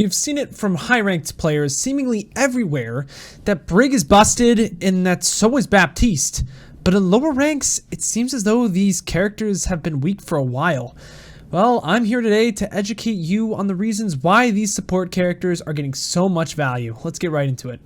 You've seen it from high-ranked players seemingly everywhere that Brig is busted and that so is Baptiste. But in lower ranks, it seems as though these characters have been weak for a while. Well, I'm here today to educate you on the reasons why these support characters are getting so much value. Let's get right into it.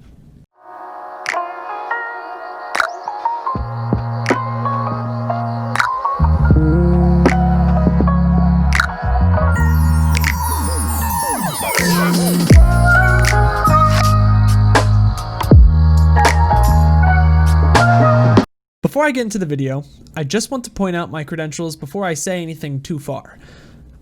Before I get into the video, I just want to point out my credentials before I say anything too far.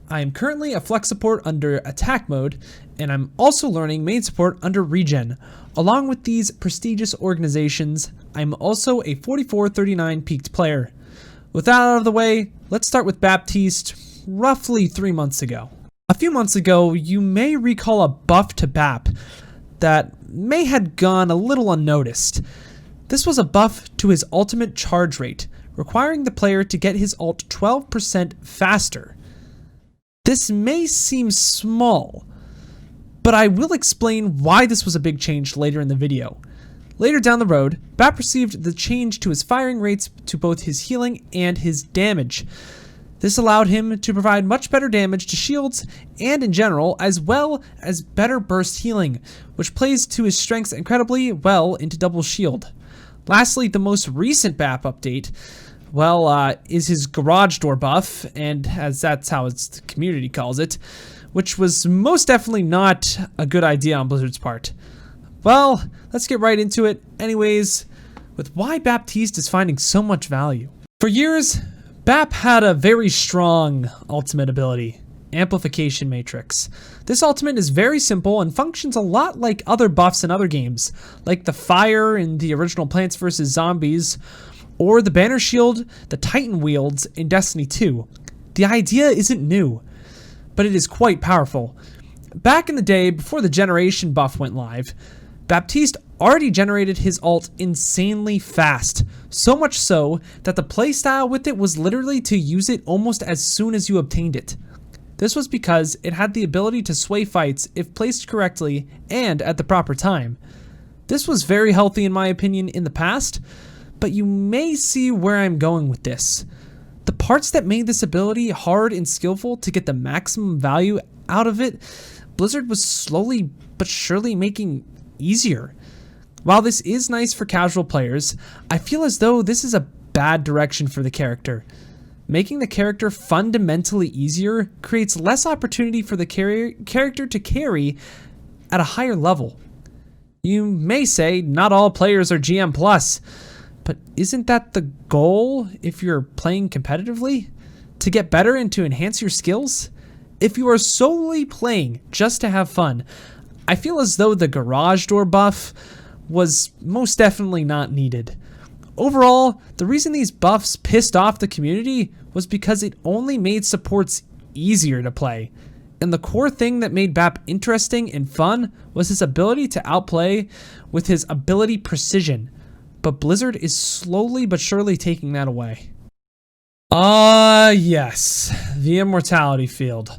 I am currently a flex support under attack mode, and I'm also learning main support under regen. Along with these prestigious organizations, I'm also a 44-39 peaked player. With that out of the way, let's start with Baptiste roughly 3 months ago. A few months ago, you may recall a buff to Bap that may have gone a little unnoticed. This was a buff to his ultimate charge rate, requiring the player to get his ult 12% faster. This may seem small, but I will explain why this was a big change later in the video. Later down the road, Bap received the change to his firing rates to both his healing and his damage. This allowed him to provide much better damage to shields and in general, as well as better burst healing, which plays to his strengths incredibly well into double shield. Lastly, the most recent BAP update, is his garage door buff, and as that's how the community calls it, which was most definitely not a good idea on Blizzard's part. Well, let's get right into it anyways, with why Baptiste is finding so much value. For years, BAP had a very strong ultimate ability, Amplification Matrix. This ultimate is very simple and functions a lot like other buffs in other games, like the fire in the original Plants vs. Zombies, or the banner shield the Titan wields in Destiny 2. The idea isn't new, but it is quite powerful. Back in the day, before the generation buff went live, Baptiste already generated his ult insanely fast, so much so that the playstyle with it was literally to use it almost as soon as you obtained it. This was because it had the ability to sway fights if placed correctly and at the proper time. This was very healthy in my opinion in the past, but you may see where I'm going with this. The parts that made this ability hard and skillful to get the maximum value out of it, Blizzard was slowly but surely making easier. While this is nice for casual players, I feel as though this is a bad direction for the character. Making the character fundamentally easier creates less opportunity for the character to carry at a higher level. You may say not all players are GM+, but isn't that the goal if you're playing competitively? To get better and to enhance your skills? If you are solely playing just to have fun, I feel as though the garage door buff was most definitely not needed. Overall, the reason these buffs pissed off the community was because it only made supports easier to play. And the core thing that made Bap interesting and fun was his ability to outplay with his ability precision. But Blizzard is slowly but surely taking that away. Yes, the Immortality field.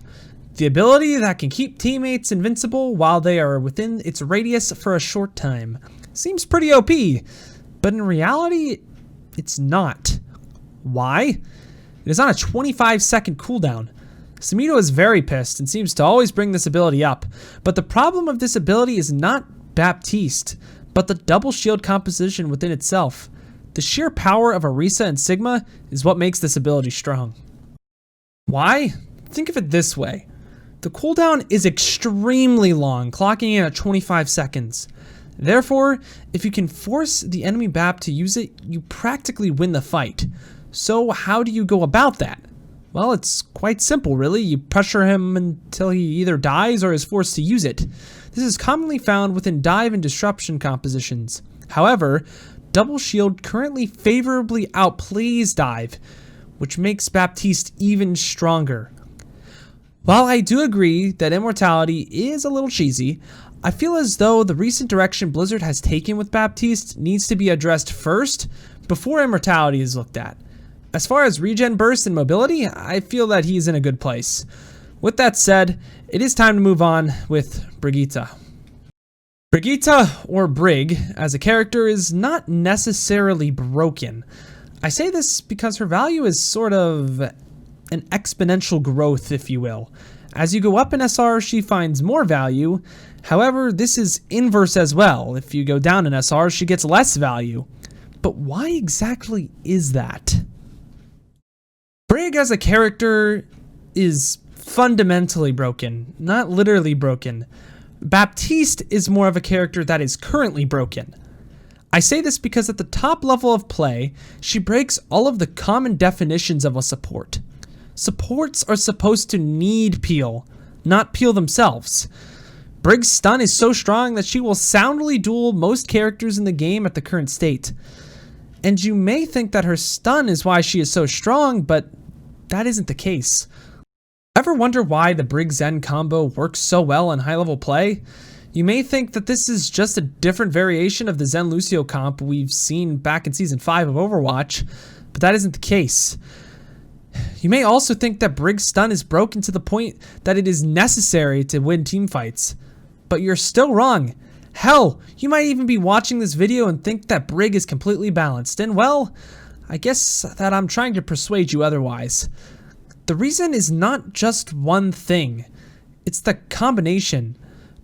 The ability that can keep teammates invincible while they are within its radius for a short time. Seems pretty OP. But in reality, it's not. Why? It is on a 25-second cooldown. Sumito is very pissed and seems to always bring this ability up, but the problem of this ability is not Baptiste, but the double shield composition within itself. The sheer power of Orisa and Sigma is what makes this ability strong. Why? Think of it this way. The cooldown is extremely long, clocking in at 25 seconds. Therefore, if you can force the enemy BAP to use it, you practically win the fight. So how do you go about that? Well, it's quite simple really. You pressure him until he either dies or is forced to use it. This is commonly found within dive and disruption compositions. However, double shield currently favorably outplays dive, which makes Baptiste even stronger. While I do agree that Immortality is a little cheesy, I feel as though the recent direction Blizzard has taken with Baptiste needs to be addressed first before Immortality is looked at. As far as regen burst and mobility, I feel that he's in a good place. With that said, it is time to move on with Brigitte. Brigitte, or Brig, as a character is not necessarily broken. I say this because her value is sort of an exponential growth, if you will. As you go up in SR, she finds more value. However, this is inverse as well. If you go down in SR, she gets less value. But why exactly is that? Brig as a character is fundamentally broken, not literally broken. Baptiste is more of a character that is currently broken. I say this because at the top level of play, she breaks all of the common definitions of a support. Supports are supposed to need peel, not peel themselves. Brig's stun is so strong that she will soundly duel most characters in the game at the current state. And you may think that her stun is why she is so strong, but that isn't the case. Ever wonder why the Brig Zen combo works so well in high level play? You may think that this is just a different variation of the Zen Lucio comp we've seen back in Season 5 of Overwatch, but that isn't the case. You may also think that Brig's stun is broken to the point that it is necessary to win teamfights, but you're still wrong. Hell, you might even be watching this video and think that Brig is completely balanced, and well, I guess that I'm trying to persuade you otherwise. The reason is not just one thing, it's the combination.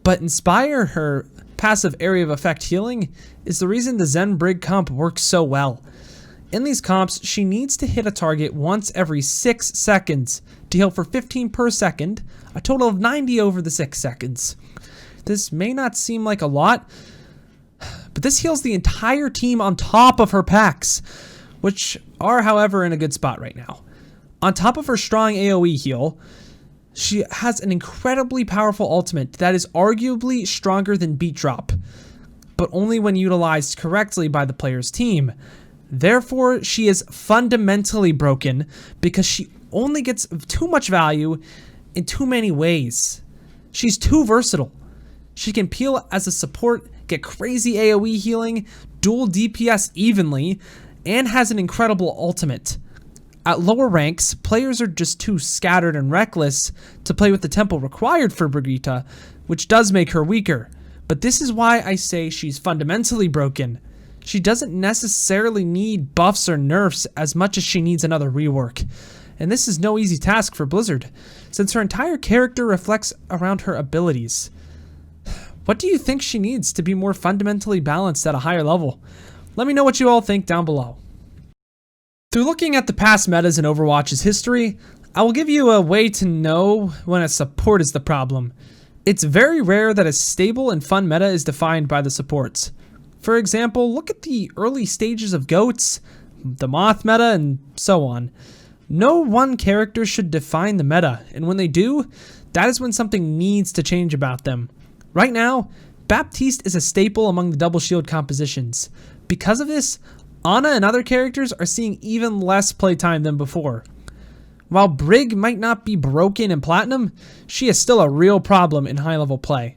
But Inspire, her passive area of effect healing, is the reason the Zen Brig comp works so well. In these comps, she needs to hit a target once every 6 seconds to heal for 15 per second, a total of 90 over the 6 seconds. This may not seem like a lot, but this heals the entire team on top of her packs, which are, however, in a good spot right now. On top of her strong AoE heal, she has an incredibly powerful ultimate that is arguably stronger than Beat Drop, but only when utilized correctly by the player's team. Therefore, she is fundamentally broken because she only gets too much value in too many ways. She's too versatile. She can peel as a support, get crazy AoE healing, dual DPS evenly, and has an incredible ultimate. At lower ranks, players are just too scattered and reckless to play with the tempo required for Brigitte, which does make her weaker. But this is why I say she's fundamentally broken. She doesn't necessarily need buffs or nerfs as much as she needs another rework. And this is no easy task for Blizzard, since her entire character reflects around her abilities. What do you think she needs to be more fundamentally balanced at a higher level? Let me know what you all think down below. Through looking at the past metas in Overwatch's history, I will give you a way to know when a support is the problem. It's very rare that a stable and fun meta is defined by the supports. For example, look at the early stages of GOATs, the Moth meta, and so on. No one character should define the meta, and when they do, that is when something needs to change about them. Right now, Baptiste is a staple among the double shield compositions. Because of this, Ana and other characters are seeing even less playtime than before. While Brig might not be broken in Platinum, she is still a real problem in high level play.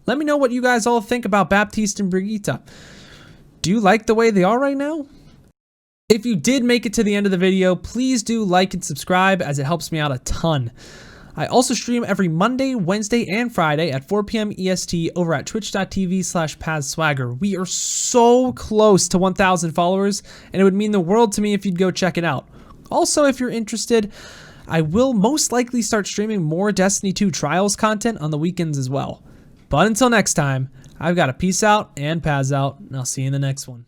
Let me know what you guys all think about Baptiste and Brigitte. Do you like the way they are right now? If you did make it to the end of the video, please do like and subscribe as it helps me out a ton. I also stream every Monday, Wednesday, and Friday at 4 p.m. EST over at twitch.tv/PazSwagger. We are so close to 1,000 followers, and it would mean the world to me if you'd go check it out. Also, if you're interested, I will most likely start streaming more Destiny 2 Trials content on the weekends as well. But until next time, I've got to peace out and Paz out, and I'll see you in the next one.